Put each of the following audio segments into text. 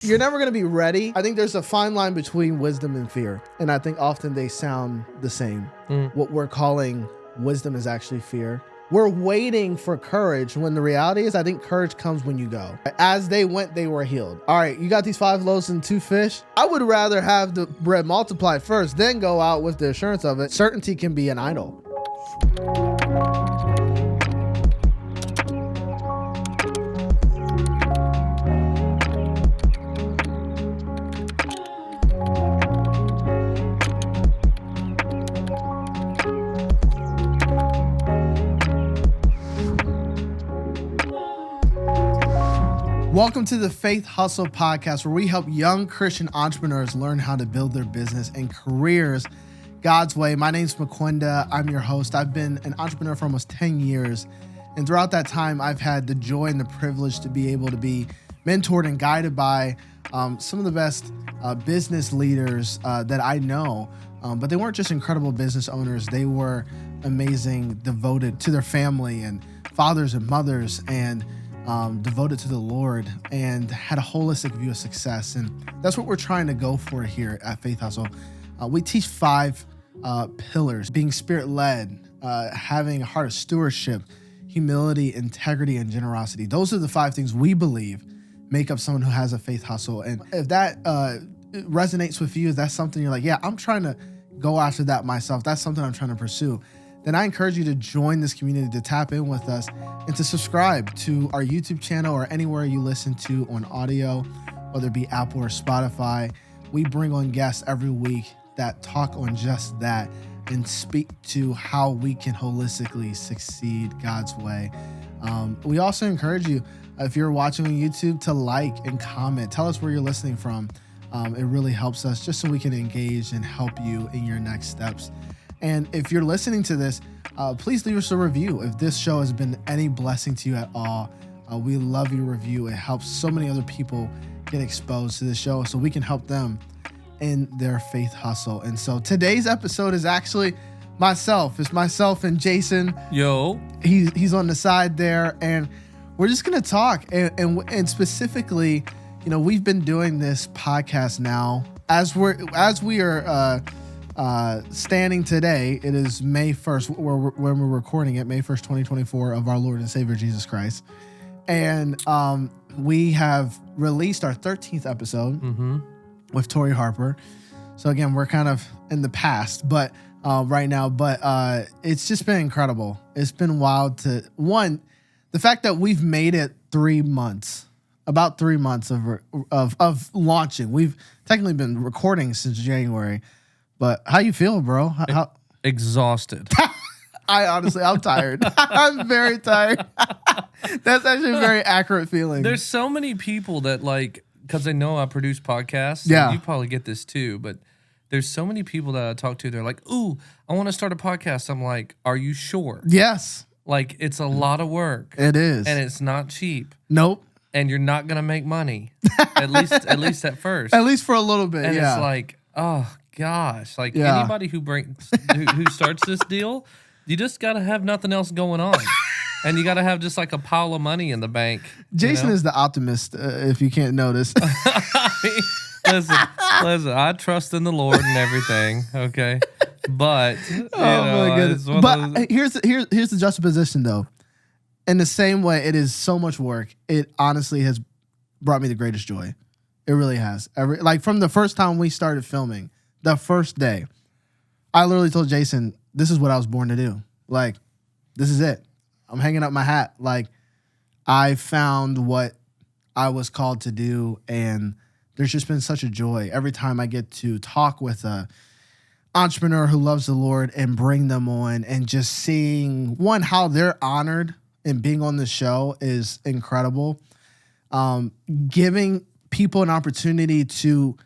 You're never going to be ready. I think there's a fine line between wisdom and fear. And I think often they sound the same. What we're calling wisdom is actually fear. We're waiting for courage when the reality is I think courage comes when you go. As they went, they were healed. All right, you got these 5 loaves and 2 fish. I would rather have the bread multiplied first, then go out with the assurance of it. Certainty can be an idol. Welcome to the Faithustle Podcast, where we help young Christian entrepreneurs learn how to build their business and careers God's way. My name's Mukwenda. I'm your host. I've been an entrepreneur for almost 10 years. And throughout that time, I've had the joy and the privilege to be able to be mentored and guided by some of the best business leaders that I know. But they weren't just incredible business owners. They were amazing, devoted to their family and fathers and mothers, and devoted to the Lord, and had a holistic view of success. And that's what we're trying to go for here at Faithustle. We teach 5 pillars: being spirit-led, having a heart of stewardship, humility, integrity, and generosity. Those are the 5 things we believe make up someone who has a faith hustle. And if that resonates with you, if that's something you're like, yeah, I'm trying to go after that myself, that's something I'm trying to pursue, then I encourage you to join this community, to tap in with us, and to subscribe to our YouTube channel or anywhere you listen to on audio, whether it be Apple or Spotify. We bring on guests every week that talk on just that and speak to how we can holistically succeed God's way. We also encourage you, if you're watching on YouTube, to like and comment. Tell us where you're listening from. It really helps us just so we can engage and help you in your next steps. And if you're listening to this, please leave us a review. If this show has been any blessing to you at all, we love your review. It helps so many other people get exposed to the show so we can help them in their faith hustle. And so today's episode is actually myself. It's myself and Jason. Yo. He's on the side there. And we're just going to talk. And specifically, you know, we've been doing this podcast now as we are standing today. It is May 1st when we're recording it, May 1st, 2024, of our Lord and Savior Jesus Christ. And we have released our 13th episode with Tori Harper. So again, we're kind of in the past, but right now, but it's just been incredible. It's been wild the fact that we've made it 3 months, about 3 months of launching. We've technically been recording since January. But how you feel, bro? Exhausted. I'm tired. I'm very tired. That's actually a very accurate feeling. There's so many people that, like, because they know I produce podcasts. Yeah. You probably get this too, but there's so many people that I talk to. They're like, ooh, I want to start a podcast. I'm like, are you sure? Yes. Like, it's a lot of work. It is. And it's not cheap. Nope. And you're not going to make money. at least at first. At least for a little bit, and yeah. It's like, oh, gosh. Like, anybody who starts this deal, you just got to have nothing else going on. And you got to have just like a pile of money in the bank. Jason is the optimist, if you can't notice. Listen, I trust in the Lord and everything, okay? But, my goodness. But here's the juxtaposition, though. In the same way, it is so much work. It honestly has brought me the greatest joy. It really has. Like, from the first time we started filming, the first day, I literally told Jason, this is what I was born to do. Like, this is it. I'm hanging up my hat. Like, I found what I was called to do, and there's just been such a joy every time I get to talk with a entrepreneur who loves the Lord and bring them on, and just seeing, one, how they're honored and being on the show is incredible. Giving people an opportunity to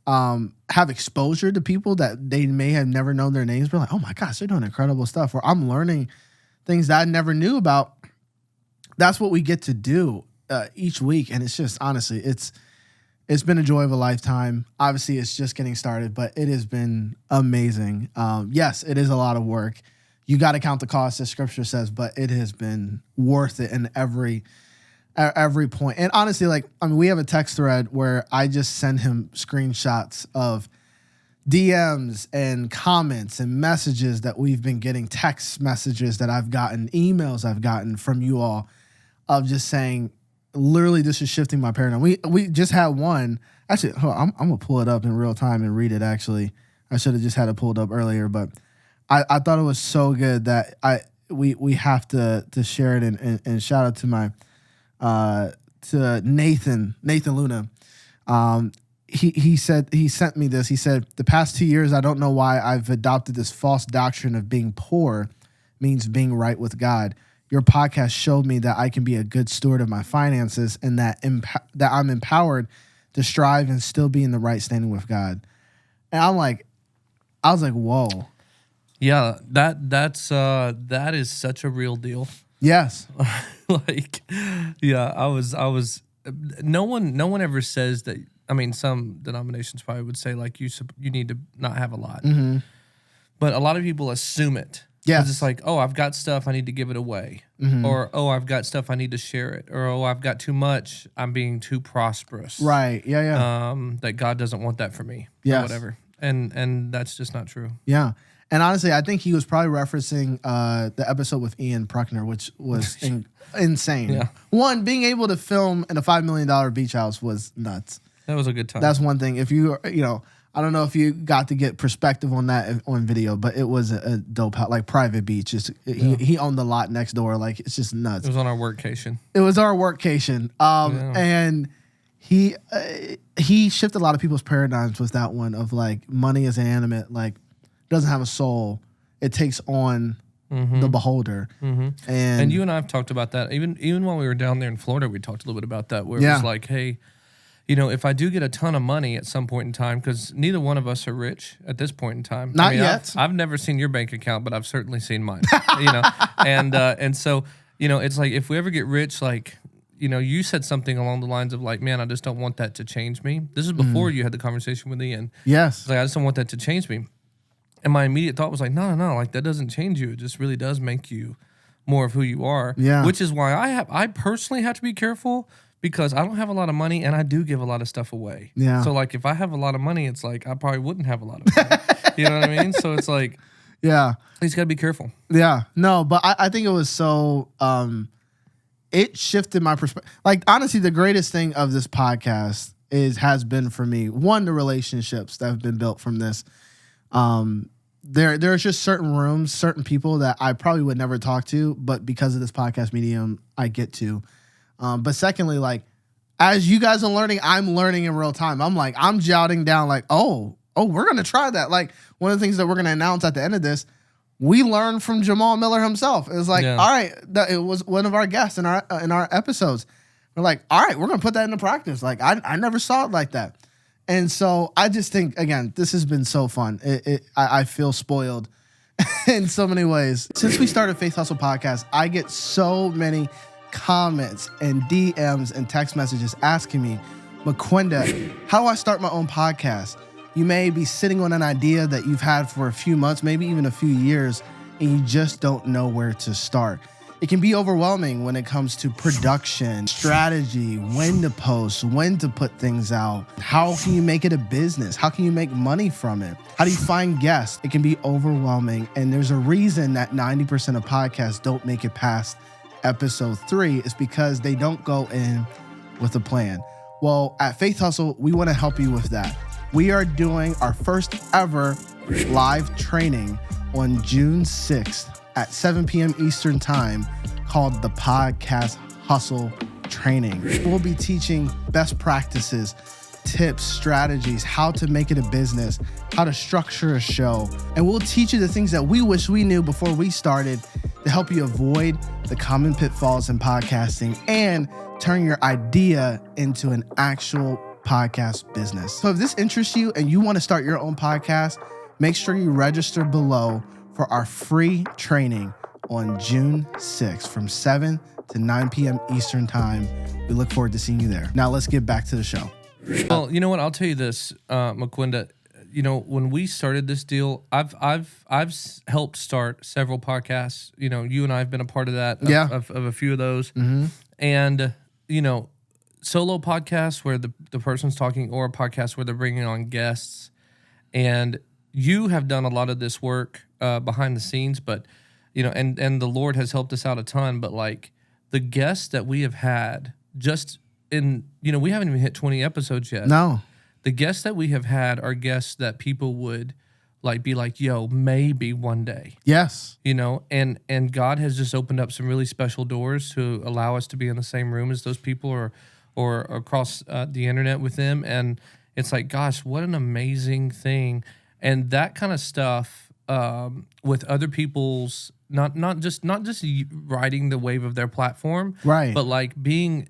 have exposure to people that they may have never known their names, but like, oh my gosh, they're doing incredible stuff, or I'm learning things that I never knew about. That's what we get to do each week. And it's just, honestly, it's been a joy of a lifetime. Obviously, it's just getting started, but it has been amazing. Yes, it is a lot of work. You got to count the cost, as scripture says, but it has been worth it in every at every point. And honestly, like, I mean, we have a text thread where I just send him screenshots of DMs and comments and messages that we've been getting, text messages that I've gotten, emails I've gotten from you all of just saying, literally, this is shifting my paradigm. We just had one. Actually, I'm going to pull it up in real time and read it, actually. I should have just had it pulled up earlier, but I thought it was so good that we have to share it and shout out to my to Nathan Luna. He sent me this. He said, the past 2 years, I don't know why I've adopted this false doctrine of being poor means being right with God. Your podcast showed me that I can be a good steward of my finances and that I'm empowered to strive and still be in the right standing with God. And I was like, whoa. Yeah, that is such a real deal. Yes. Like, yeah, I was. No one ever says that. I mean, some denominations probably would say like you need to not have a lot, but a lot of people assume it. Yeah, it's like, oh, I've got stuff, I need to give it away, or oh, I've got stuff, I need to share it, or oh, I've got too much, I'm being too prosperous. Right. Yeah. That God doesn't want that for me. Yes. Or whatever. And that's just not true. Yeah. And honestly, I think he was probably referencing the episode with Ian Pruckner, which was insane. Yeah. One, being able to film in a $5 million beach house was nuts. That was a good time. That's one thing. If I don't know if you got to get perspective on that on video, but it was a dope house, like private beach. He owned the lot next door. Like, it's just nuts. It was on our workcation. And he shifted a lot of people's paradigms with that one of like money is animate, like doesn't have a soul. It takes on the beholder. And you and I have talked about that. Even while we were down there in Florida, we talked a little bit about that, where it was like, hey, if I do get a ton of money at some point in time, because neither one of us are rich at this point in time. Not yet. I've never seen your bank account, but I've certainly seen mine. And so it's like, if we ever get rich, like, you said something along the lines of like, man, I just don't want that to change me. This is before you had the conversation with Ian. Yes. Like, I just don't want that to change me. And my immediate thought was like, no, like that doesn't change you. It just really does make you more of who you are. Yeah. Which is why I personally have to be careful, because I don't have a lot of money and I do give a lot of stuff away. Yeah. So like, if I have a lot of money, it's like I probably wouldn't have a lot of money. You know what I mean? So it's like, yeah, you just gotta be careful. Yeah. No, but I think it was so it shifted my perspective. Like, honestly, the greatest thing of this podcast has been for me, one, the relationships that have been built from this. There's just certain rooms, certain people that I probably would never talk to, but because of this podcast medium, I get to. But secondly, like, as you guys are learning, I'm learning in real time. I'm jotting down like, oh, we're going to try that. Like, one of the things that we're going to announce at the end of this, we learned from Jamal Miller himself. It was like, all right, it was one of our guests in our episodes. We're like, all right, we're going to put that into practice. Like, I never saw it like that. And so I just think, again, this has been so fun. I feel spoiled in so many ways. Since we started Faithustle Podcast, I get so many comments and DMs and text messages asking me, Mukwenda, how do I start my own podcast? You may be sitting on an idea that you've had for a few months, maybe even a few years, and you just don't know where to start. It can be overwhelming when it comes to production, strategy, when to post, when to put things out. How can you make it a business? How can you make money from it? How do you find guests? It can be overwhelming, and there's a reason that 90% of podcasts don't make it past episode 3 is because they don't go in with a plan. Well, at Faithustle, we want to help you with that. We are doing our first ever live training on June 6th at 7 p.m. Eastern Time called the Podcast Hustle Training. We'll be teaching best practices, tips, strategies, how to make it a business, how to structure a show. And we'll teach you the things that we wish we knew before we started to help you avoid the common pitfalls in podcasting and turn your idea into an actual podcast business. So if this interests you and you want to start your own podcast, make sure you register below for our free training on June 6th from 7 to 9 p.m. Eastern Time. We look forward to seeing you there. Now let's get back to the show. Well, you know what? I'll tell you this, Mukwenda. When we started this deal, I've helped start several podcasts. You and I have been a part of that. Of a few of those. Mm-hmm. And solo podcasts where the person's talking, or a podcast where they're bringing on guests. And you have done a lot of this work behind the scenes, but, and the Lord has helped us out a ton. But like the guests that we have had just in, we haven't even hit 20 episodes yet. No. The guests that we have had are guests that people would like be like, yo, maybe one day. Yes. And God has just opened up some really special doors to allow us to be in the same room as those people or across the internet with them. And it's like, gosh, what an amazing thing. And that kind of stuff with other people's, not just riding the wave of their platform, right? But like being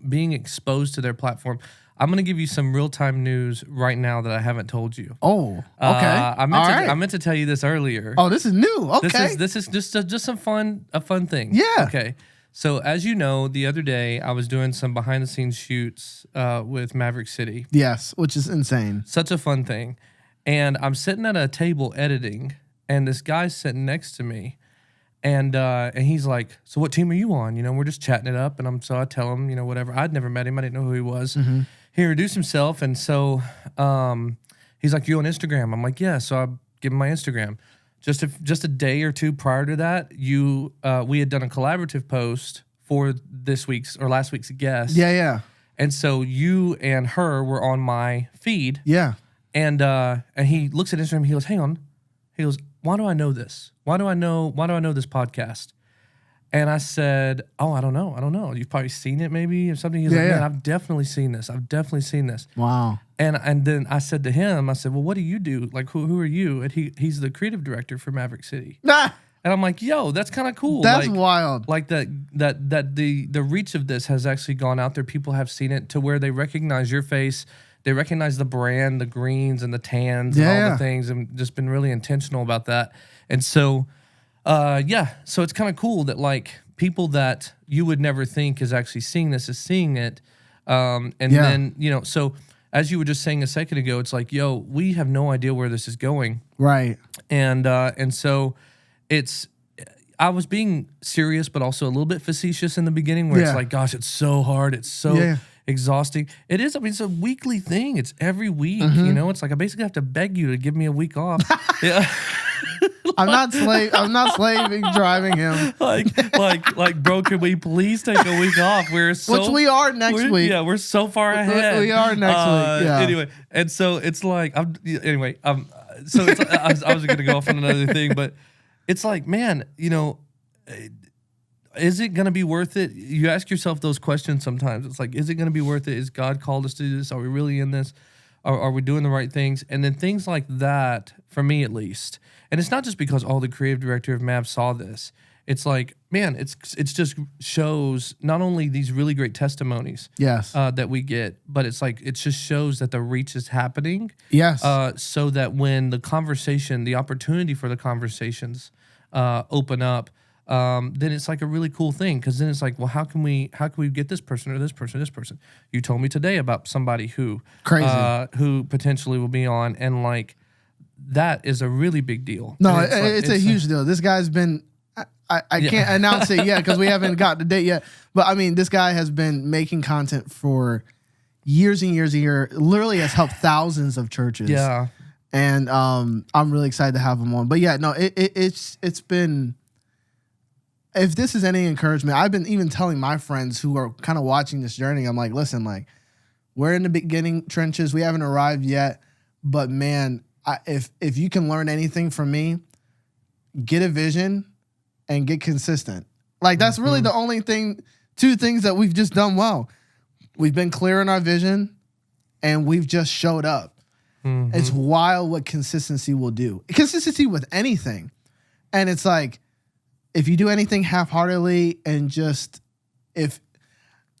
exposed to their platform. I'm going to give you some real-time news right now that I haven't told you. Oh, okay. I meant to tell you this earlier. Oh, this is new. Okay. This is just a fun thing. Yeah. Okay. So as you know, the other day I was doing some behind-the-scenes shoots with Maverick City. Yes, which is insane. Such a fun thing. And I'm sitting at a table editing, and this guy's sitting next to me. And he's like, so what team are you on? We're just chatting it up. And so I tell him, whatever. I'd never met him. I didn't know who he was. Mm-hmm. He introduced himself. And so he's like, you on Instagram? I'm like, yeah. So I give him my Instagram. Just a day or two prior to that, we had done a collaborative post for last week's guest. Yeah, yeah. And so you and her were on my feed. Yeah. And he looks at Instagram. He goes, hang on. He goes, why do I know this? Why do I know this podcast? And I said, oh, I don't know. You've probably seen it maybe or something. He's like, man, I've definitely seen this. Wow. And then I said to him, I said, well, what do you do? Like, who are you? And he's the creative director for Maverick City. Ah, and I'm like, yo, that's kind of cool. that's wild. Like that the reach of this has actually gone out there. People have seen it to where they recognize your face. They recognize the brand, the greens and the tans and all the things, and just been really intentional about that. And so, so it's kind of cool that like people that you would never think is actually seeing this is seeing it. Then, so as you were just saying a second ago, it's like, yo, we have no idea where this is going. Right. And so I was being serious, but also a little bit facetious in the beginning where it's like, gosh, it's so hard. It's so exhausting. It is. I mean, it's a weekly thing. It's every week, it's like I basically have to beg you to give me a week off. Yeah. I'm not slaving driving him. Like, bro, can we please take a week off? Which we are next week. Yeah, we're so far ahead. We are next week. Yeah. Anyway, and so it's like I was going to go off on another thing, but it's like, man, is it going to be worth it? You ask yourself those questions sometimes. It's like, is it going to be worth it? Is God called us to do this? Are we really in this? Are we doing the right things? And then things like that, for me at least. And it's not just because, the creative director of Mav saw this. It's like, man, it's just shows not only these really great testimonies that we get, but it's like, it just shows that the reach is happening. Yes. So that when the opportunity for the conversations open up, then it's like a really cool thing, because then it's like, well, how can we get this person or this person or this person? You told me today about somebody who potentially will be on, and like that is a really big deal. No, it's a huge deal. This guy's been. I can't announce it yet because we haven't got the date yet. But I mean, this guy has been making content for years and years and years. Literally has helped thousands of churches. Yeah, and I'm really excited to have him on. But yeah, no, it's been. If this is any encouragement, I've been even telling my friends who are kind of watching this journey, I'm like, listen, like, we're in the beginning trenches. We haven't arrived yet. But man, if you can learn anything from me, get a vision and get consistent. Like, that's really the only two things that we've just done well. We've been clear in our vision and we've just showed up. Mm-hmm. It's wild what consistency will do. Consistency with anything. And it's like, if you do anything half-heartedly and just if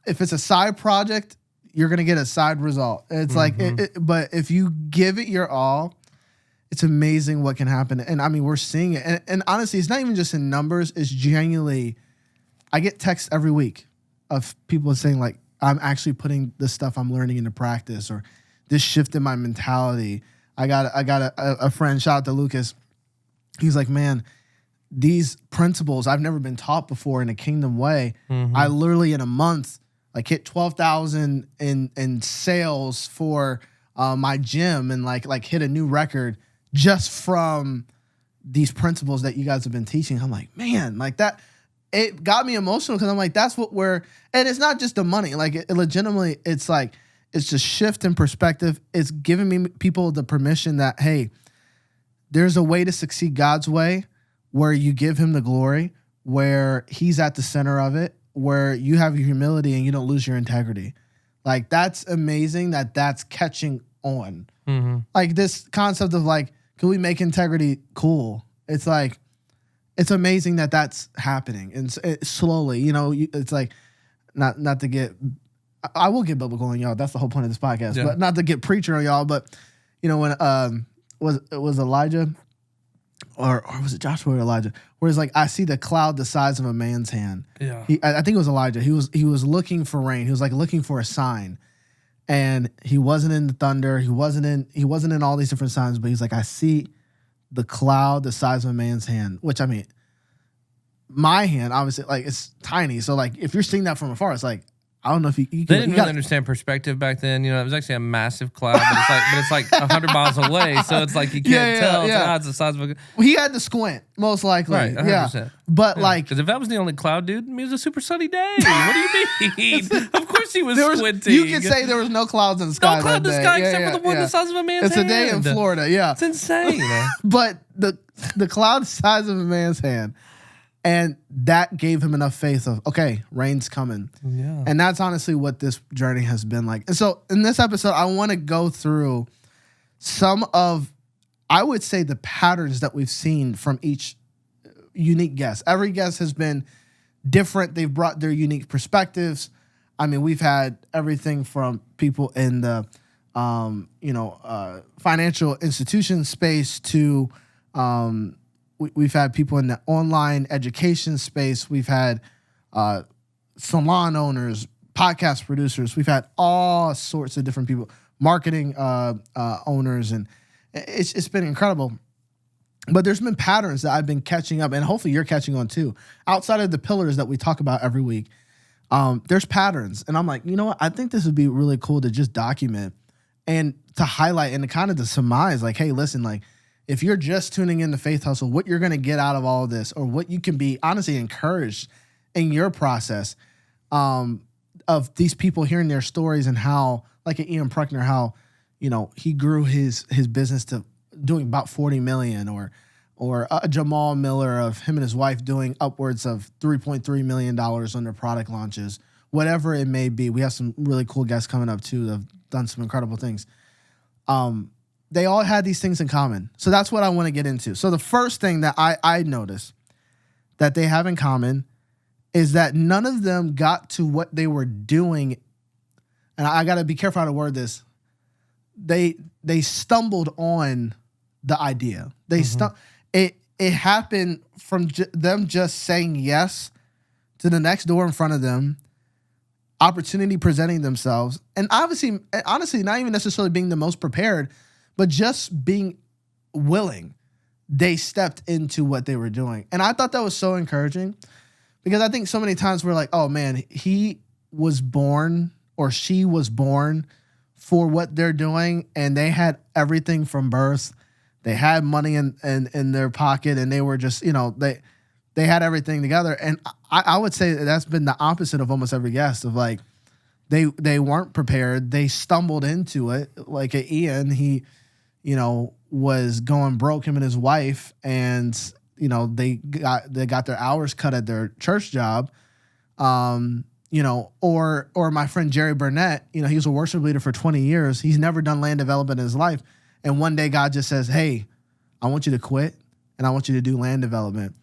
it's a side project, you're gonna get a side result. It's like, but if you give it your all, it's amazing what can happen. And I mean, we're seeing it. And honestly, it's not even just in numbers. It's genuinely, I get texts every week of people saying like, I'm actually putting the stuff I'm learning into practice, or this shift in my mentality. I got a friend, shout out to Lucas. He's like, man, these principles I've never been taught before in a kingdom way. I literally in a month like hit 12,000 in sales for my gym, and like hit a new record just from these principles that you guys have been teaching. I'm like, man, like that, it got me emotional because I'm like, that's what and it's not just the money. Like it legitimately, it's like, it's just shift in perspective. It's giving me people the permission that, hey, there's a way to succeed God's way where you give him the glory, where he's at the center of it, where you have your humility and you don't lose your integrity. Like that's amazing that that's catching on. Like this concept of like, can we make integrity cool? It's like, it's amazing that that's happening. And slowly, you know, it's like, not to get, I will get biblical on y'all. That's the whole point of this podcast, but not to get preacher on y'all. But you know, when was Elijah or was it Joshua or Elijah? Where it's like, I see the cloud the size of a man's hand. Yeah, I think it was Elijah. He was looking for rain. He was like looking for a sign, and he wasn't in the thunder. He wasn't in all these different signs. But he's like, I see the cloud the size of a man's hand. Which, I mean, my hand obviously like it's tiny. So like if you're seeing that from afar, it's like, I don't know if you they didn't really understand perspective back then. You know, it was actually a massive cloud, but it's like 100 miles away, so it's like you can't tell. It's the size of a. He had to squint, most likely. Right, 100%. Yeah, but like, because if that was the only cloud, dude, it was a super sunny day. What do you mean? Of course he was squinting. You could say there was no clouds in the sky. No cloud in the sky except for the one the size of a man's hand. It's a day in Florida. Yeah, it's insane. But the cloud the size of a man's hand. And that gave him enough faith of, okay, rain's coming. Yeah. And that's honestly what this journey has been like. And so in this episode, I want to go through some of, I would say, the patterns that we've seen from each unique guest. Every guest has been different. They've brought their unique perspectives. I mean, we've had everything from people in the, financial institution space to, we've had people in the online education space. We've had salon owners, podcast producers. We've had all sorts of different people, marketing owners, and it's been incredible. But there's been patterns that I've been catching up, and hopefully you're catching on too. Outside of the pillars that we talk about every week, there's patterns. And I'm like, you know what? I think this would be really cool to just document and to highlight and to kind of to surmise, like, hey, listen, like, if you're just tuning in to Faith Hustle, what you're going to get out of all of this, or what you can be honestly encouraged in your process of these people hearing their stories, and how, like an Ian Pruckner, how, you know, he grew his business to doing about 40 million, or a Jamal Miller of him and his wife doing upwards of $3.3 million on their product launches, whatever it may be. We have some really cool guests coming up too that have done some incredible things. They all had these things in common. So that's what I want to get into. So the first thing that I noticed that they have in common is that none of them got to what they were doing. And I got to be careful how to word this. They stumbled on the idea. It happened from them just saying yes to the next door in front of them, opportunity presenting themselves, and obviously, honestly, not even necessarily being the most prepared, but just being willing. They stepped into what they were doing. And I thought that was so encouraging, because I think so many times we're like, oh man, he was born or she was born for what they're doing, and they had everything from birth. They had money in their pocket, and they were just, you know, they had everything together. And I would say that's been the opposite of almost every guest, of like, they weren't prepared. They stumbled into it. Like Ian, he, you know, was going broke, him and his wife, and, you know, they got their hours cut at their church job. You know, or my friend Jerry Burnett, you know, he was a worship leader for 20 years. He's never done land development in his life. And one day God just says, hey, I want you to quit, and I want you to do land development.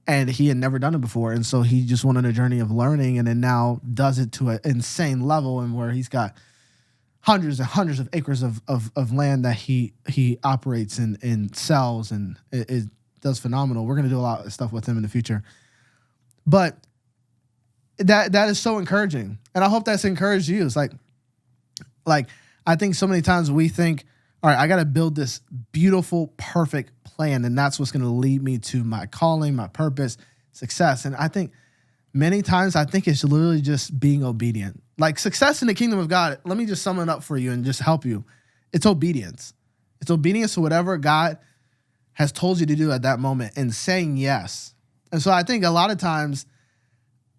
And he had never done it before. And so he just went on a journey of learning, and then now does it to an insane level, and where he's got hundreds and hundreds of acres of land that he operates and sells, and it does phenomenal. We're going to do a lot of stuff with him in the future. But that is so encouraging. And I hope that's encouraged you. It's like I think so many times we think, all right, I got to build this beautiful, perfect plan. And that's what's going to lead me to my calling, my purpose, success. And I think many times it's literally just being obedient. Like success in the kingdom of God, let me just sum it up for you and just help you. It's obedience. It's obedience to whatever God has told you to do at that moment and saying yes. And so I think a lot of times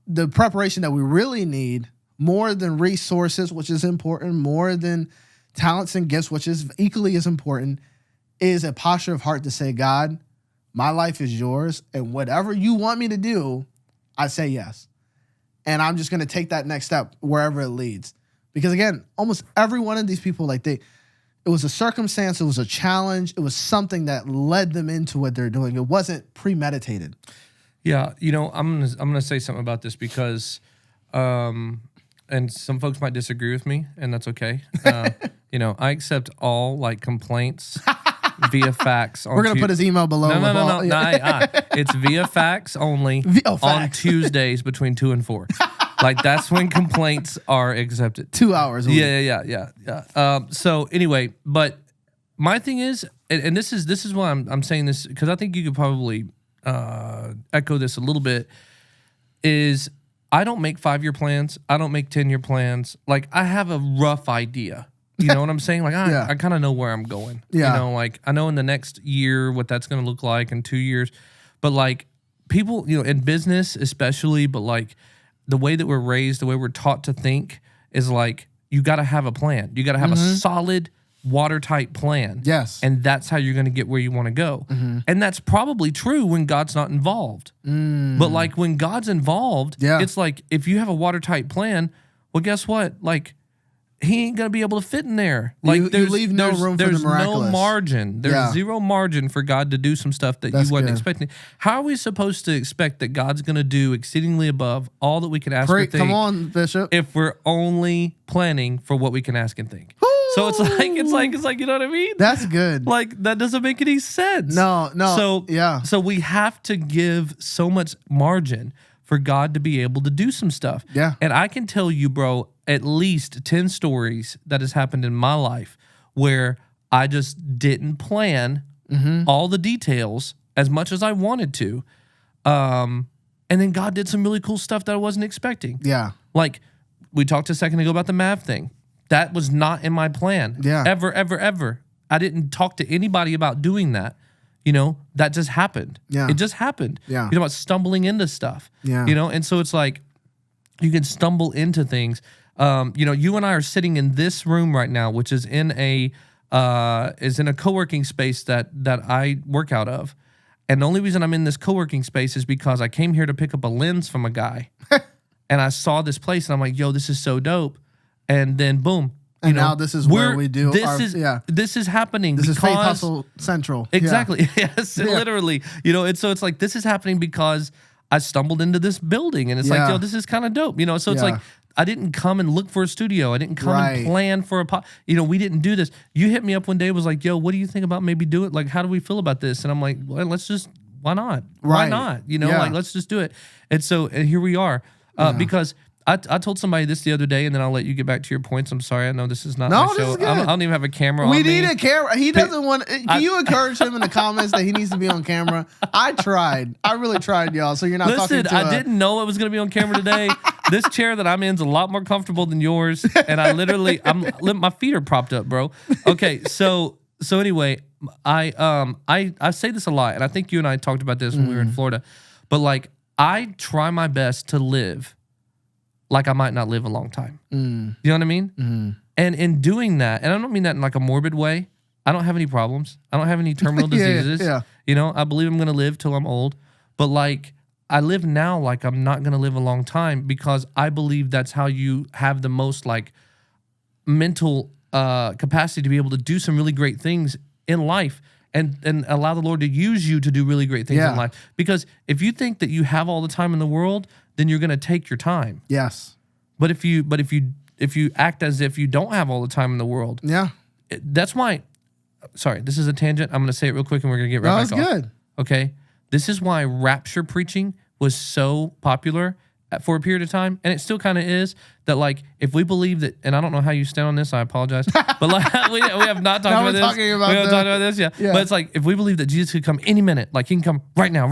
the preparation that we really need, more than resources, which is important, more than talents and gifts, which is equally as important, is a posture of heart to say, God, my life is yours, and whatever you want me to do, I say yes. And I'm just going to take that next step wherever it leads. Because again, almost every one of these people, it was a circumstance, it was a challenge, it was something that led them into what they're doing. It wasn't premeditated. Yeah, I'm gonna say something about this because, and some folks might disagree with me, and that's okay. I accept all complaints via fax. We're gonna put his email below. No. It's via fax only on Tuesdays between 2 and 4. That's when complaints are accepted. 2 hours. Yeah. So anyway, but my thing is, and this is why I'm saying this, because I think you could probably echo this a little bit, is I don't make 5-year plans. I don't make 10-year plans. I have a rough idea. You know what I'm saying? I kind of know where I'm going. Yeah. I know in the next year what that's going to look like in 2 years. But people, in business especially, but the way that we're raised, the way we're taught to think is you got to have a plan. You got to have a solid, watertight plan. Yes. And that's how you're going to get where you want to go. And that's probably true when God's not involved. But when God's involved, it's if you have a watertight plan, well, guess what? He ain't going to be able to fit in there. You leave no room for the miraculous. No margin. There's zero margin for God to do some stuff that you wasn't expecting. How are we supposed to expect that God's going to do exceedingly above all that we can ask or think? Come on, Bishop. If we're only planning for what we can ask and think. So it's like, you know what I mean? That's good. That doesn't make any sense. No. So we have to give so much margin for God to be able to do some stuff. Yeah. And I can tell you, bro, at least 10 stories that has happened in my life where I just didn't plan all the details as much as I wanted to. And then God did some really cool stuff that I wasn't expecting. Yeah. We talked a second ago about the math thing. That was not in my plan. Yeah. Ever. I didn't talk to anybody about doing that. That just happened. Yeah. It just happened. Yeah. About stumbling into stuff. Yeah. And so it's you can stumble into things. You and I are sitting in this room right now, which is in a co-working space that I work out of. And the only reason I'm in this co-working space is because I came here to pick up a lens from a guy. And I saw this place and I'm like, yo, this is so dope. And then boom. Now this is where we do this is happening this because... is Faithustle Central. Exactly. Yeah. Yes, literally. And so it's this is happening because I stumbled into this building and it's yo, this is kind of dope. So it's I didn't come and look for a studio. I didn't come and plan for a we didn't do this. You hit me up one day, was like, yo, what do you think about maybe do it? How do we feel about this? And I'm like, well, let's just, why not? Why not? Let's just do it. And here we are. Because I told somebody this the other day, and then I'll let you get back to your points. I'm sorry. I know this is not my show. This is good. I don't even have a camera on me. We need a camera. He doesn't want... Can you encourage him in the comments that he needs to be on camera? I tried. I really tried, y'all, so you're not talking to... I didn't know it was going to be on camera today. This chair that I'm in is a lot more comfortable than yours, and my feet are propped up, bro. Okay, so anyway, I say this a lot, and I think you and I talked about this when we were in Florida, but I try my best to live like I might not live a long time. You know what I mean? And in doing that, and I don't mean that in a morbid way. I don't have any problems. I don't have any terminal diseases. I believe I'm going to live till I'm old. But I live now like I'm not going to live a long time because I believe that's how you have the most mental capacity to be able to do some really great things in life and allow the Lord to use you to do really great things in life. Because if you think that you have all the time in the world, then you're going to take your time. Yes. But if you act as if you don't have all the time in the world, that's why. Sorry, this is a tangent. I'm going to say it real quick, and we're going to get right back off. That's good. Okay, this is why rapture preaching was so popular for a period of time, and it still kind of is, that like if we believe that, and I don't know how you stand on this, I apologize, but like we have not talked about this. We haven't talked about this, yeah. But it's like if we believe that Jesus could come any minute, like he can come right now,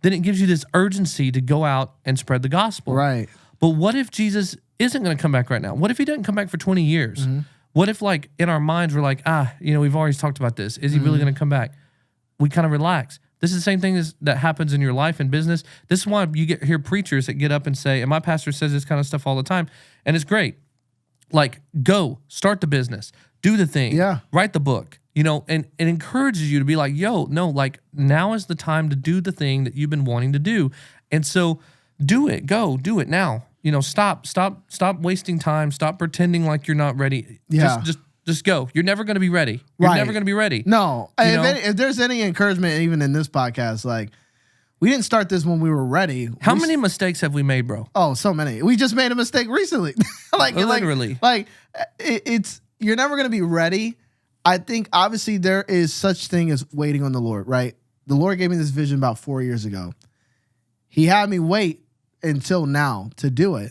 then it gives you this urgency to go out and spread the gospel. Right. But what if Jesus isn't going to come back right now? What if he doesn't come back for 20 years? Mm-hmm. What if like in our minds we're like, we've already talked about this. Is he really going to come back? We kind of relax. This is the same thing that happens in your life and business. This is why you hear preachers that get up and say, and my pastor says this kind of stuff all the time, and it's great. Like, go, start the business, do the thing, write the book, and it encourages you to be like, like now is the time to do the thing that you've been wanting to do. And so do it, go, do it now. Stop wasting time. Stop pretending like you're not ready. Yeah. Just go. You're never going to be ready. You're never going to be ready. No. If there's any encouragement, even in this podcast, like we didn't start this when we were ready. How many mistakes have we made, bro? Oh, so many. We just made a mistake recently. Literally. It's you're never going to be ready. I think obviously there is such thing as waiting on the Lord, right? The Lord gave me this vision about 4 years ago. He had me wait until now to do it,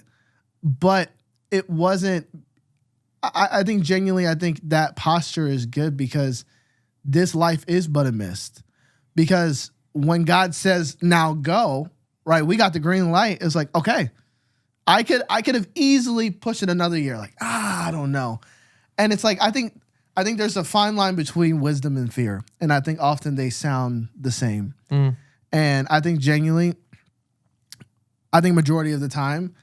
but it wasn't. I think genuinely, I think that posture is good because this life is but a mist. Because when God says, now go, right, we got the green light. It's like, okay, I could have easily pushed it another year. Like, I don't know. And it's like, I think there's a fine line between wisdom and fear. And I think often they sound the same. Mm. And I think genuinely, majority of the time,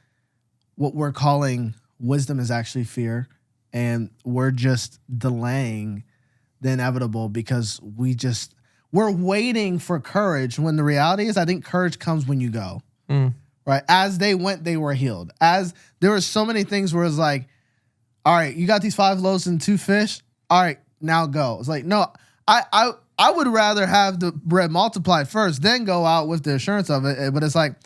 what we're calling wisdom is actually fear. And we're just delaying the inevitable because we're waiting for courage when the reality is I think courage comes when you go, right? As they went, they were healed. As there were so many things where it's like, all right, you got these 5 loaves and 2 fish. All right, now go. It's like, no, I would rather have the bread multiplied first, then go out with the assurance of it. But it's like,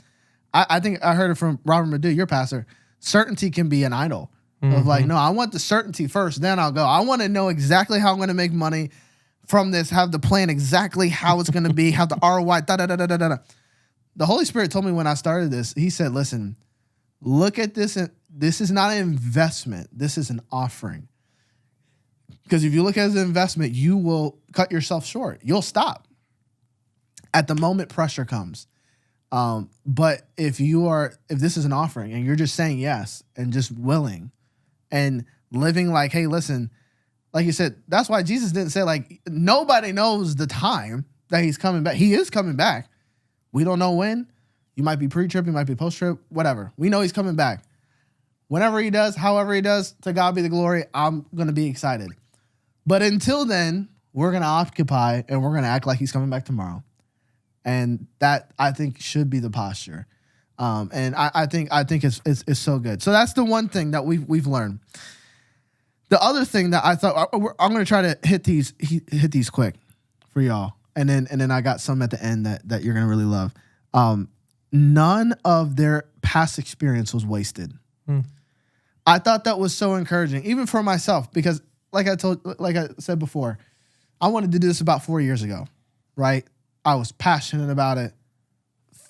I think I heard it from Robert Madu, your pastor. Certainty can be an idol. Of like, no, I want the certainty first, then I'll go. I want to know exactly how I'm going to make money from this, have the plan exactly how it's going to be, have the ROI, da-da-da-da-da-da. The Holy Spirit told me when I started this, he said, listen, look at this. This is not an investment. This is an offering. Because if you look at it as an investment, you will cut yourself short. You'll stop. At the moment pressure comes. But if this is an offering and you're just saying yes and just willing, and living like, hey, listen, like you said, that's why Jesus didn't say like, nobody knows the time that he's coming back. He is coming back. We don't know when. You might be pre-trip, you might be post-trip, whatever. We know he's coming back. Whenever he does, however he does, to God be the glory, I'm going to be excited. But until then, we're going to occupy and we're going to act like he's coming back tomorrow. And that, I think, should be the posture. And I think it's so good. So that's the one thing that we've learned. The other thing that I thought I'm going to try to hit these quick for y'all, and then I got some at the end that you're going to really love. None of their past experience was wasted. I thought that was so encouraging, even for myself, because like I said before, I wanted to do this about 4 years ago, right? I was passionate about it,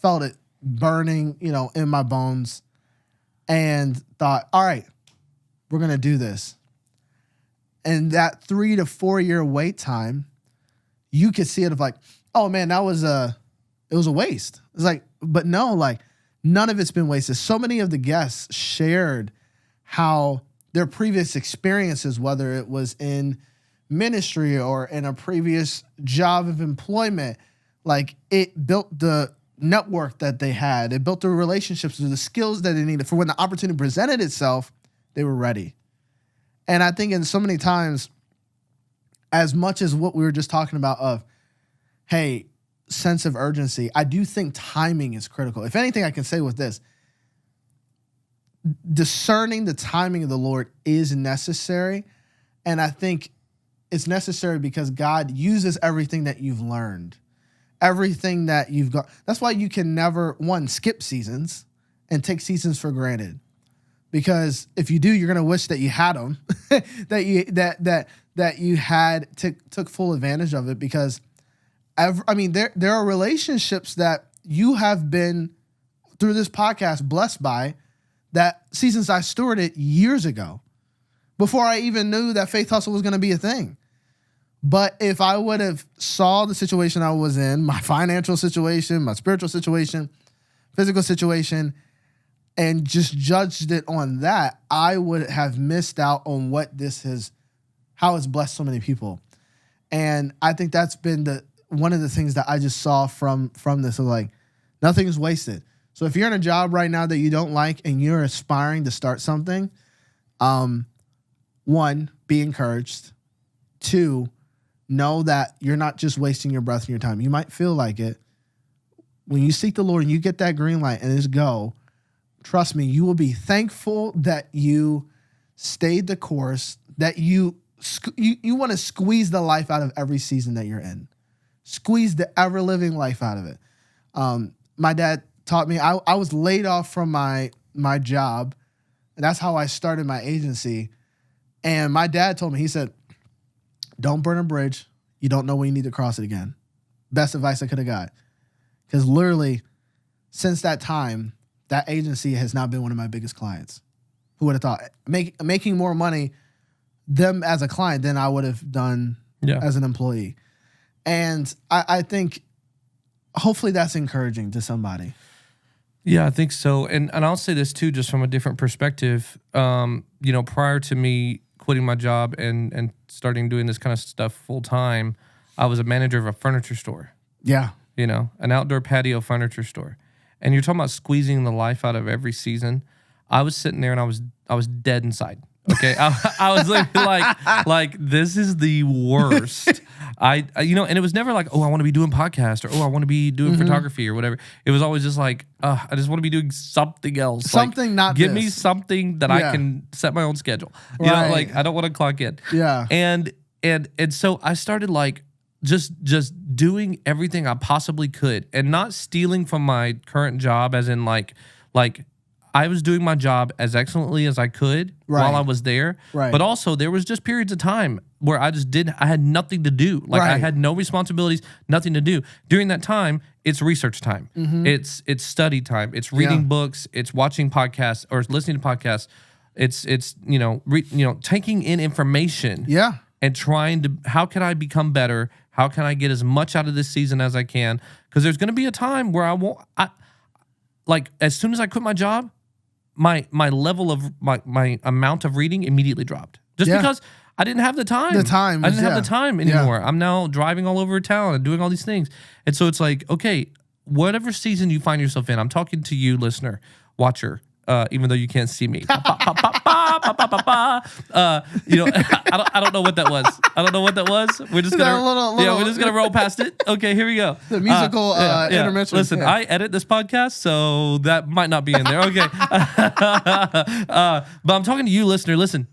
felt it burning, in my bones, and thought, all right, we're going to do this. And that 3 to 4 year wait time, you could see it of like, oh man, it was a waste. It's like, but no, like none of it's been wasted. So many of the guests shared how their previous experiences, whether it was in ministry or in a previous job of employment, like it built the network that they had. It built the relationships, the skills that they needed for when the opportunity presented itself, they were ready. And I think in so many times, as much as what we were just talking about of, hey, sense of urgency, I do think timing is critical. If anything, I can say with this, discerning the timing of the Lord is necessary. And I think it's necessary because God uses everything that you've learned, everything that you've got. That's why you can never, one, skip seasons and take seasons for granted. Because if you do, you're going to wish that you had them, that you had took full advantage of it. Because there are relationships that you have been through this podcast blessed by that seasons I stewarded years ago before I even knew that Faith Hustle was going to be a thing. But if I would have saw the situation I was in, my financial situation, my spiritual situation, physical situation, and just judged it on that, I would have missed out on what this is, how it's blessed so many people. And I think that's been one of the things that I just saw from this, of like, nothing is wasted. So if you're in a job right now that you don't like and you're aspiring to start something, 1, be encouraged. 2, know that you're not just wasting your breath and your time. You might feel like it. When you seek the Lord and you get that green light and it's go, trust me, you will be thankful that you stayed the course, that you want to squeeze the life out of every season that you're in. Squeeze the ever-living life out of it. My dad taught me, I was laid off from my job, and that's how I started my agency. And my dad told me, he said, don't burn a bridge. You don't know when you need to cross it again. Best advice I could have got. Because literally, since that time, that agency has now been one of my biggest clients. Who would have thought? Making more money, them as a client, than I would have done as an employee. And I think hopefully that's encouraging to somebody. Yeah, I think so. And I'll say this too, just from a different perspective. Prior to me quitting my job and starting doing this kind of stuff full time, I was a manager of a furniture store. Yeah. An outdoor patio furniture store. And you're talking about squeezing the life out of every season. I was sitting there and I was dead inside. Okay, I was literally like this is the worst. And it was never like, oh, I want to be doing podcast, or oh, I want to be doing photography or whatever. It was always just like, I just want to be doing something else. Something not give this. Me something that I can set my own schedule. Right. I don't want to clock in. Yeah. And so I started like just doing everything I possibly could, and not stealing from my current job, as in like I was doing my job as excellently as I could while I was there. Right. But also there was just periods of time where I had nothing to do. I had no responsibilities, nothing to do. During that time, it's research time. Mm-hmm. It's study time. It's reading books. It's watching podcasts or listening to podcasts. It's taking in information. Yeah. And trying to, how can I become better? How can I get as much out of this season as I can? Because there's going to be a time where as soon as I quit my job, my level of my amount of reading immediately dropped. Just because I didn't have the time. I didn't have the time anymore. I'm now driving all over town and doing all these things. And so it's like, okay, whatever season you find yourself in, I'm talking to you, listener, watcher, even though you can't see me. I don't know what that was. We're just gonna we're just gonna roll past it. Okay, here we go. The musical intermission. Listen, I edit this podcast, so that might not be in there. Okay, but I'm talking to you, listener. Listen.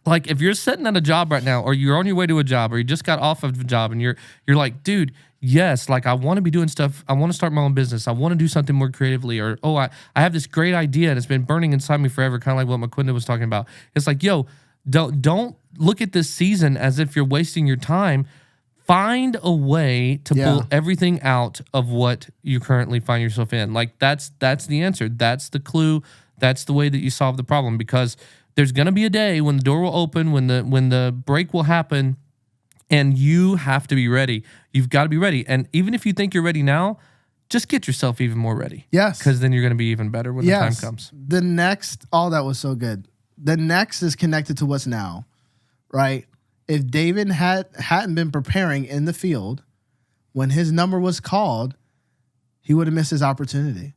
Like, if you're sitting at a job right now, or you're on your way to a job, or you just got off of a job, and you're like, dude, yes, like I want to be doing stuff. I want to start my own business. I want to do something more creatively. Or, oh, I have this great idea and it's been burning inside me forever, kind of like what Mukwenda was talking about. It's like, yo, don't look at this season as if you're wasting your time. Find a way to pull everything out of what you currently find yourself in. Like, that's the answer. That's the clue. That's the way that you solve the problem, because there's going to be a day when the door will open, when the break will happen, and you have to be ready. You've got to be ready. And even if you think you're ready now, just get yourself even more ready. Yes. Because then you're going to be even better when the time comes. The next, that was so good. The next is connected to what's now, right? If David hadn't been preparing in the field, when his number was called, he would have missed his opportunity.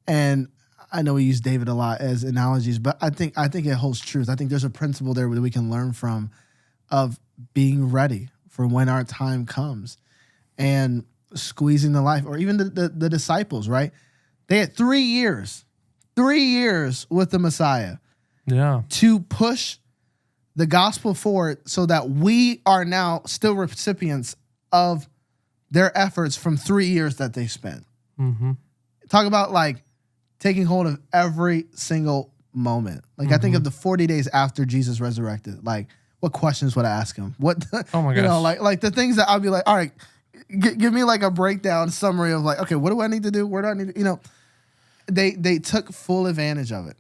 And I know we use David a lot as analogies, but I think it holds truth. I think there's a principle there that we can learn from, of being ready for when our time comes, and squeezing the life. Or even the disciples, right? They had 3 years with the Messiah, to push the gospel forward, so that we are now still recipients of their efforts from 3 years that they spent. Mm-hmm. Talk about like taking hold of every single moment. Like, I think of the 40 days after Jesus resurrected. Like, what questions would I ask him? What? Oh my gosh! Like the things that I'd be like, all right, give me like a breakdown summary of like, okay, what do I need to do? Where do I need to, they took full advantage of it.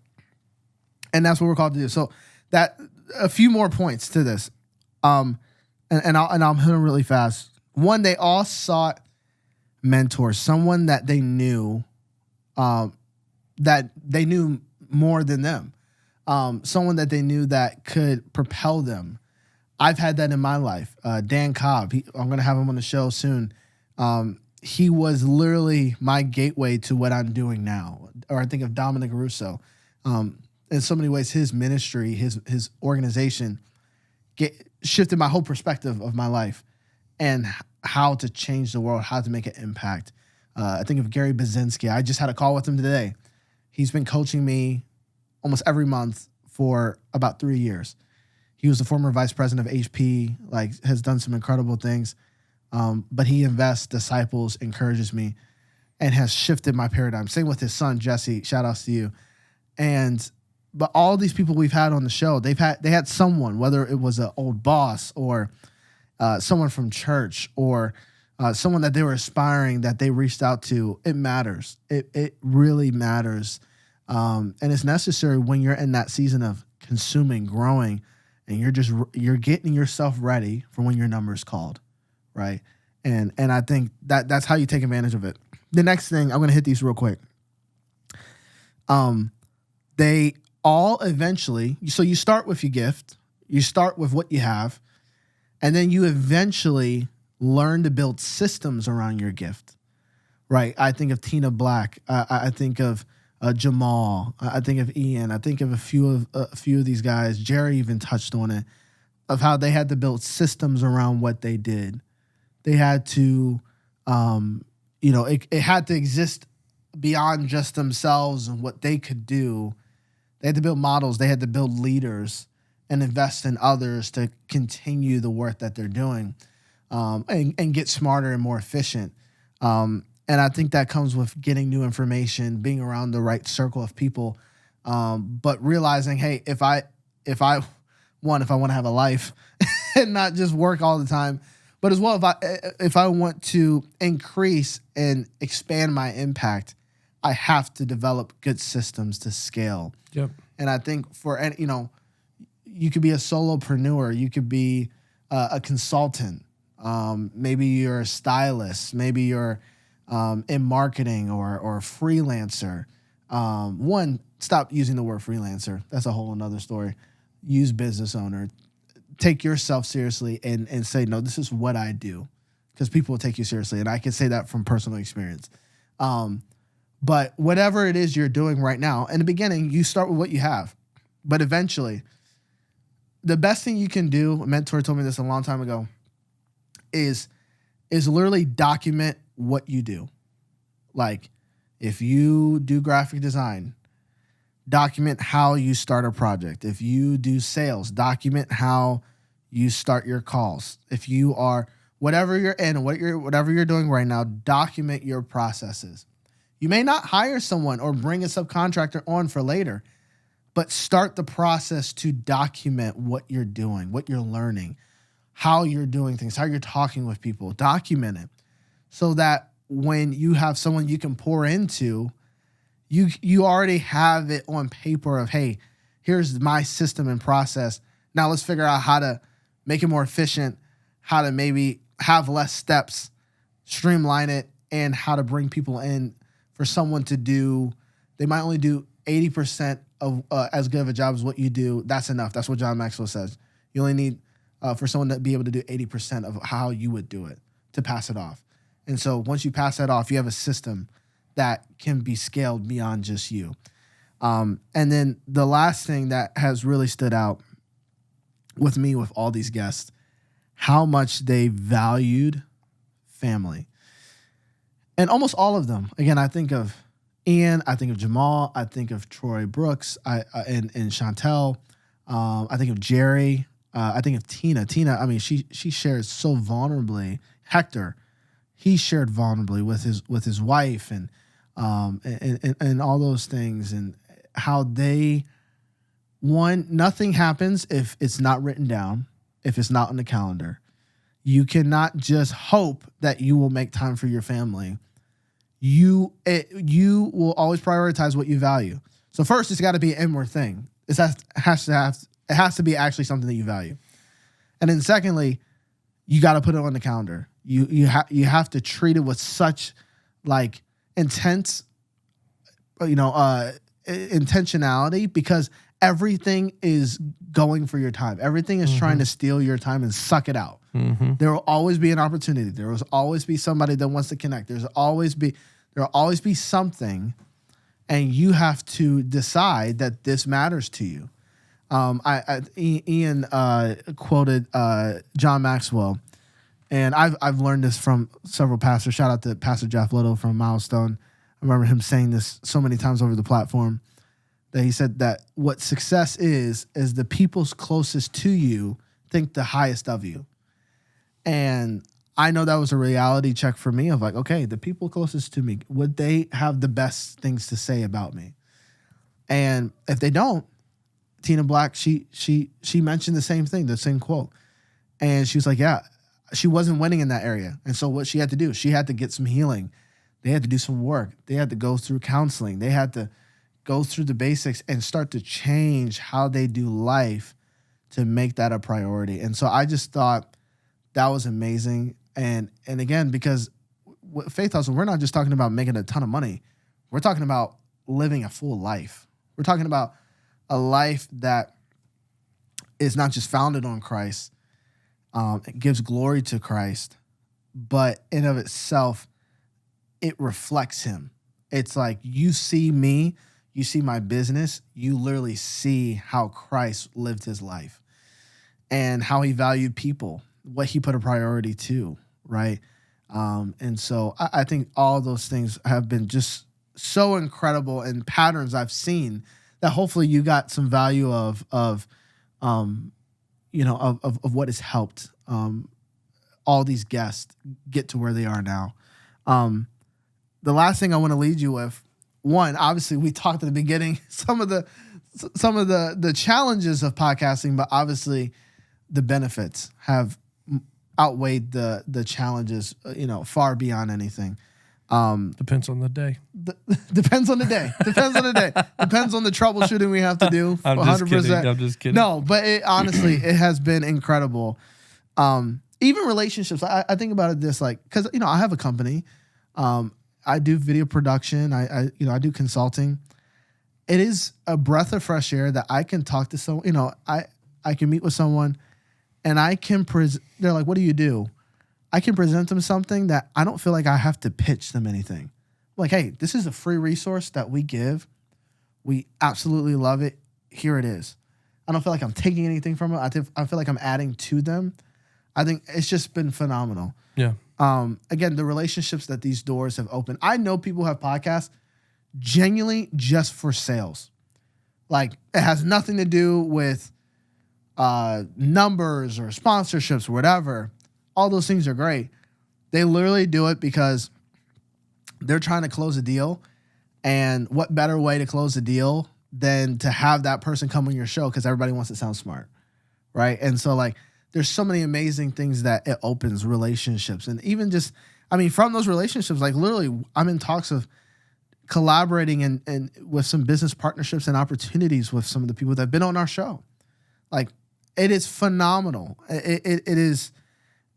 And that's what we're called to do. So that a few more points to this. And I'll hit them really fast. One, they all sought mentors, someone that they knew more than them. Someone that they knew that could propel them. I've had that in my life. Dan Cobb, I'm going to have him on the show soon. He was literally my gateway to what I'm doing now. Or I think of Dominic Russo. In so many ways, his ministry, his organization shifted my whole perspective of my life and how to change the world, how to make an impact. I think of Gary Bazinski. I just had a call with him today. He's been coaching me almost every month for about 3 years. He was the former vice president of HP, has done some incredible things. But he invests, disciples, encourages me, and has shifted my paradigm. Same with his son, Jesse. Shout outs to you. But all these people we've had on the show, they had someone, whether it was an old boss or someone from church or someone that they were aspiring that they reached out to. It matters. It really matters. And it's necessary when you're in that season of consuming, growing, and you're getting yourself ready for when your number is called, right? And I think that's how you take advantage of it. The next thing, I'm going to hit these real quick. They all eventually, so you start with your gift, you start with what you have, and then you eventually learn to build systems around your gift, right? I think of Tina Black. I think of Jamal. I think of Ian. I think of a few of these guys. Jerry even touched on it, of how they had to build systems around what they did. They had to, it had to exist beyond just themselves and what they could do. They had to build models. They had to build leaders and invest in others to continue the work that they're doing, and get smarter and more efficient. And I think that comes with getting new information, being around the right circle of people, but realizing, hey, if I want to have a life and not just work all the time, but as well, if I want to increase and expand my impact, I have to develop good systems to scale. Yep. And I think you could be a solopreneur, you could be a consultant, maybe you're a stylist, maybe you're in marketing or a freelancer. Stop using the word freelancer. That's a whole another story. Use business owner. Take yourself seriously and say, no, this is what I do, because people will take you seriously. And I can say that from personal experience. But whatever it is you're doing right now, in the beginning, you start with what you have. But eventually, the best thing you can do, a mentor told me this a long time ago, is literally document what you do. Like, if you do graphic design, document how you start a project. If you do sales, document how you start your calls. If you are, whatever you're in, whatever you're doing right now, document your processes. You may not hire someone or bring a subcontractor on for later, but start the process to document what you're doing, what you're learning, how you're doing things, how you're talking with people. Document it so that when you have someone you can pour into, you already have it on paper of, hey, here's my system and process. Now let's figure out how to make it more efficient, how to maybe have less steps, streamline it, and how to bring people in for someone to do. They might only do 80% of as good of a job as what you do. That's enough. That's what John Maxwell says. You only need for someone to be able to do 80% of how you would do it to pass it off. And so once you pass that off, you have a system that can be scaled beyond just you. And then the last thing that has really stood out with me with all these guests, how much they valued family. And almost all of them. Again, I think of Ian, I think of Jamal, I think of Troy Brooks, and Chantel. I think of Jerry. I think of Tina. Tina, I mean, she shares so vulnerably. Hector, he shared vulnerably with his wife and all those things, and how nothing happens if it's not written down, if it's not on the calendar. You cannot just hope that you will make time for your family. you will always prioritize what you value. So first, it's got to be an inward thing. It has to be actually something that you value. And then secondly, you got to put it on the calendar. You have to treat it with such like intense, intentionality, because everything is going for your time. Everything is trying to steal your time and suck it out. Mm-hmm. There will always be an opportunity. There will always be somebody that wants to connect. There will always be something, and you have to decide that this matters to you. Ian quoted John Maxwell, and I've learned this from several pastors. Shout out to Pastor Jeff Little from Milestone. I remember him saying this so many times over the platform, that he said that what success is the people's closest to you think the highest of you. And I know that was a reality check for me of like, okay, the people closest to me, would they have the best things to say about me? And if they don't, Tina Black, she mentioned the same thing, the same quote. And she was like, yeah, she wasn't winning in that area. And so what she had to do, she had to get some healing. They had to do some work. They had to go through counseling. They had to go through the basics and start to change how they do life to make that a priority. And so I just thought that was amazing. And again, because with Faith Hustle, we're not just talking about making a ton of money. We're talking about living a full life. We're talking about a life that is not just founded on Christ, it gives glory to Christ, but in of itself, it reflects him. It's like you see me, you see my business, you literally see how Christ lived his life and how he valued people, what he put a priority to, right? And so I think all those things have been just so incredible, and patterns I've seen that hopefully you got some value of what has helped all these guests get to where they are now. The last thing I want to lead you with, one, obviously we talked at the beginning some of the challenges of podcasting, but obviously the benefits have outweighed the challenges, far beyond anything. Depends on the day. Depends on the day. Depends on the day. Depends on the troubleshooting we have to do. I'm 100%. I'm just kidding. No, but honestly, it has been incredible. Even relationships. I think about it this like, because I have a company. I do video production. I do consulting. It is a breath of fresh air that I can talk to someone. I can meet with someone, and I can they're like, "What do you do?" I can present them something that I don't feel like I have to pitch them anything. Like, hey, this is a free resource that we give. We absolutely love it. Here it is. I don't feel like I'm taking anything from it. I feel like I'm adding to them. I think it's just been phenomenal. Yeah. Again, the relationships that these doors have opened. I know people have podcasts genuinely just for sales. Like, it has nothing to do with numbers or sponsorships or whatever. All those things are great. They literally do it because they're trying to close a deal. And what better way to close a deal than to have that person come on your show, because everybody wants to sound smart, right? And so, like, there's so many amazing things that it opens, relationships. And even just, from those relationships, like literally I'm in talks of collaborating and with some business partnerships and opportunities with some of the people that have been on our show. Like, it is phenomenal. It is.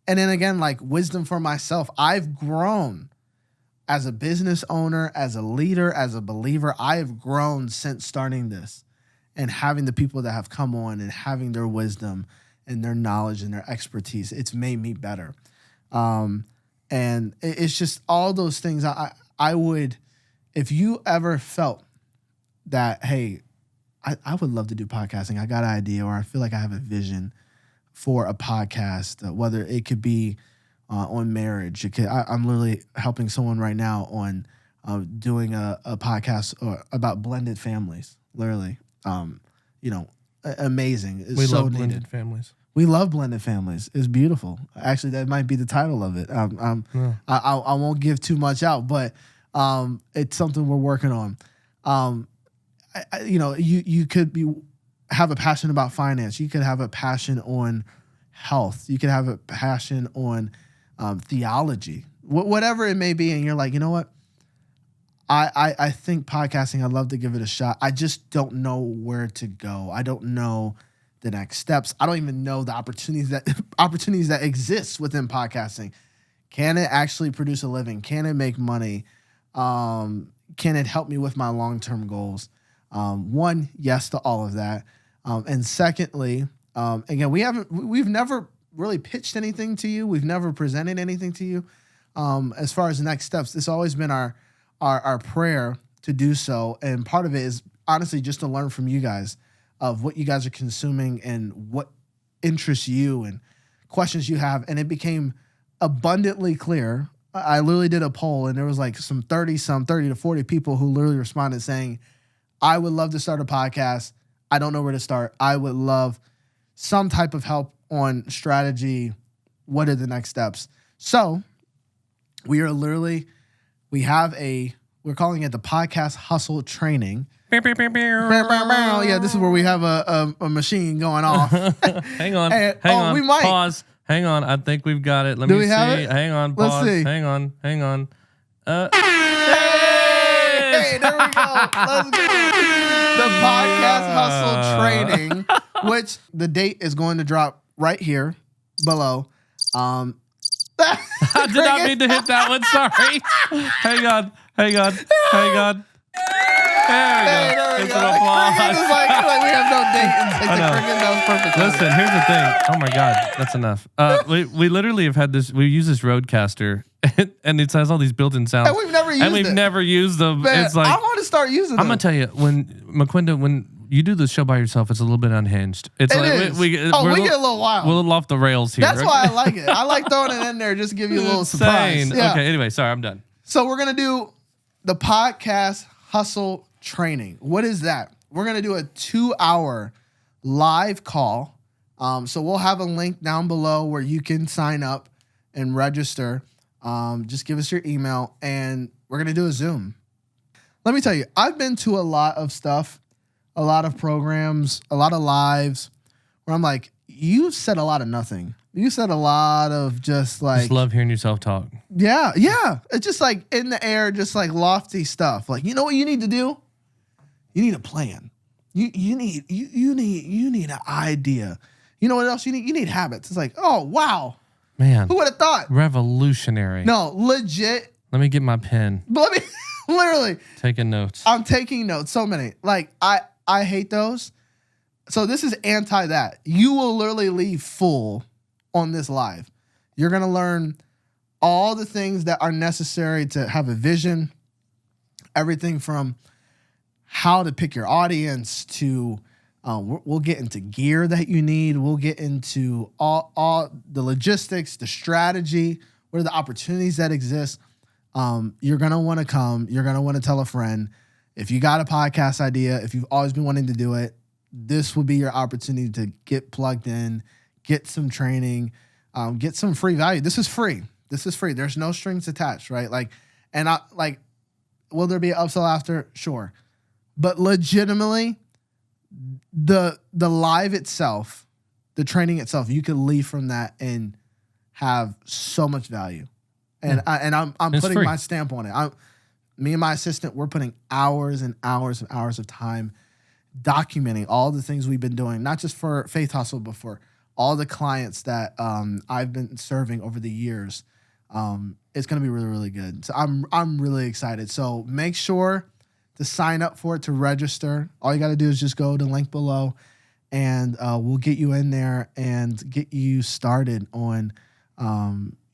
And then again, like, wisdom for myself. I've grown as a business owner, as a leader, as a believer. I have grown since starting this and having the people that have come on and having their wisdom and their knowledge and their expertise. It's made me better. And it's just all those things. I would, if you ever felt that, hey, I would love to do podcasting. I got an idea, or I feel like I have a vision for a podcast, whether it could be on marriage. I'm literally helping someone right now on doing a podcast about blended families. Literally, amazing. It's we so love needed. blended families. We love blended families. It's beautiful. Actually, that might be the title of it. I won't give too much out, but it's something we're working on. You could have a passion about finance. You could have a passion on health. You could have a passion on theology, whatever it may be. And you're like, you know what? I think podcasting, I'd love to give it a shot. I just don't know where to go. I don't know the next steps. I don't even know the opportunities that exist within podcasting. Can it actually produce a living? Can it make money? Can it help me with my long-term goals? One, yes to all of that. And secondly, again, we've never really pitched anything to you. We've never presented anything to you. As far as the next steps, it's always been our prayer to do so. And part of it is honestly just to learn from you guys of what you guys are consuming and what interests you and questions you have. And it became abundantly clear. I literally did a poll and there was like 30 to 40 people who literally responded saying, I would love to start a podcast. I don't know where to start. I would love some type of help on strategy. What are the next steps? So we're calling it the Podcast Hustle Training. Yeah, this is where we have a machine going off. Hang on. We might. Pause. Hang on. I think we've got it. Let me see. Hang on. Pause. Let's see. Hang on. Hey, there we go. Let's go. The Podcast Hustle Training, which the date is going to drop right here below. I did not mean to hit that one. Sorry. Hang on. There we go. It's an applause. Like we have no date. That was perfect. Listen, here's the thing. Oh my God, that's enough. We literally have had this. We use this Rodecaster, and it has all these built-in sounds. And we've never used them. Man, it's like I want to start using them. I'm gonna tell you, Mukwenda, when you do the show by yourself, it's a little bit unhinged. It's we get a little wild. We're a little off the rails here. That's why I like it. I like throwing it in there just to give you a little surprise. Yeah. Okay. Anyway, sorry, I'm done. So we're gonna do the Podcast Hustle Training. What is that? We're going to do a 2-hour live call. So we'll have a link down below where you can sign up and register. Just give us your email and we're going to do a Zoom. Let me tell you, I've been to a lot of stuff, a lot of programs, a lot of lives where I'm like, you said a lot of nothing. You said a lot of just love hearing yourself talk. Yeah. It's just like in the air, just like lofty stuff. Like, you know what you need to do? You need a plan. You need an idea. You know what else you need? You need habits. It's like, oh wow, man, who would have thought? Revolutionary. No, legit. Let me get my pen. Let me literally taking notes. I'm taking notes. So many. Like I hate those. So this is anti that. You will literally leave full on this live. You're gonna learn all the things that are necessary to have a vision. Everything from how to pick your audience to we'll get into gear that you need. We'll get into all the logistics, the strategy, what are the opportunities that exist. You're going to want to come. You're going to want to tell a friend. If you got a podcast idea, if you've always been wanting to do it, this will be your opportunity to get plugged in, get some training, get some free value. This is free. There's no strings attached, right? Will there be an upsell after? Sure. But legitimately, the live itself, the training itself, you could leave from that and have so much value. And I'm putting free. My stamp on it. Me and my assistant, we're putting hours and hours and hours of time documenting all the things we've been doing, not just for Faith Hustle, but for all the clients that I've been serving over the years. It's going to be really, really good. So I'm really excited. So make sure to sign up for it, to register. All you got to do is just go to the link below and we'll get you in there and get you started on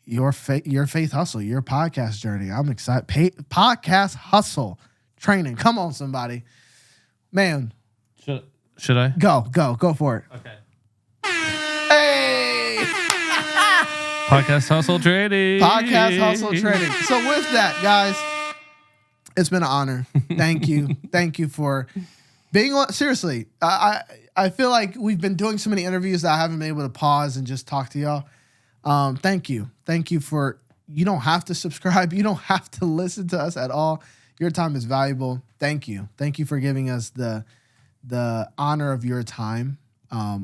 your faith hustle, your podcast journey. I'm excited. Podcast Hustle Training. Come on, somebody. Man. Should I? Go for it. Okay. Hey! Podcast Hustle Training. Podcast Hustle Training. So with that, guys, it's been an honor. Thank you. Thank you for being on. Seriously, I feel like we've been doing so many interviews that I haven't been able to pause and just talk to y'all. Thank you. Thank you for, you don't have to subscribe. You don't have to listen to us at all. Your time is valuable. Thank you. Thank you for giving us the honor of your time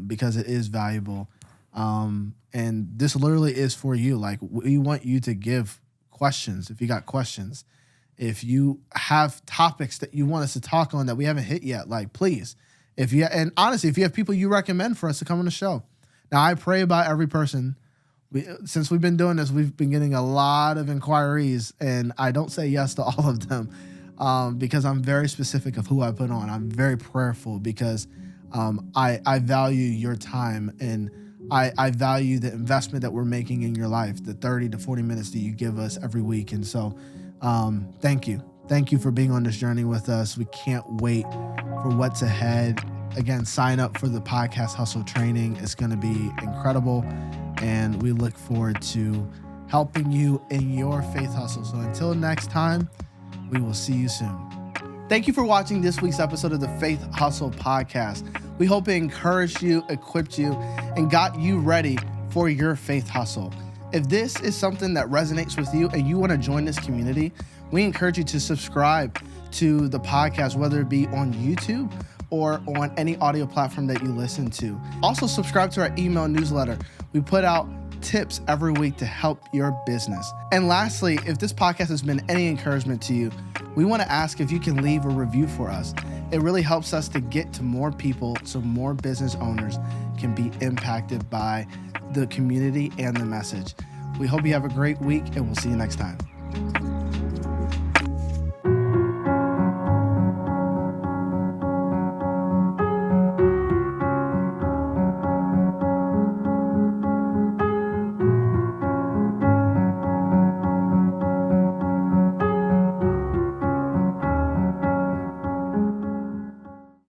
because it is valuable. And this literally is for you. Like, we want you to give questions if you got questions. If you have topics that you want us to talk on that we haven't hit yet, like please, and honestly, if you have people you recommend for us to come on the show. Now, I pray about every person. Since we've been doing this, we've been getting a lot of inquiries, and I don't say yes to all of them because I'm very specific of who I put on. I'm very prayerful because I value your time, and I value the investment that we're making in your life, the 30 to 40 minutes that you give us every week. And so thank you. Thank you for being on this journey with us. We can't wait for what's ahead. Again, sign up for the Podcast Hustle training. It's going to be incredible. And we look forward to helping you in your faith hustle. So until next time, we will see you soon. Thank you for watching this week's episode of the Faith Hustle Podcast. We hope it encouraged you, equipped you, and got you ready for your faith hustle. If this is something that resonates with you and you want to join this community, we encourage you to subscribe to the podcast, whether it be on YouTube or on any audio platform that you listen to. Also, subscribe to our email newsletter. We put out tips every week to help your business. And lastly, if this podcast has been any encouragement to you, we want to ask if you can leave a review for us. It really helps us to get to more people so more business owners can be impacted by the community and the message. We hope you have a great week, and we'll see you next time.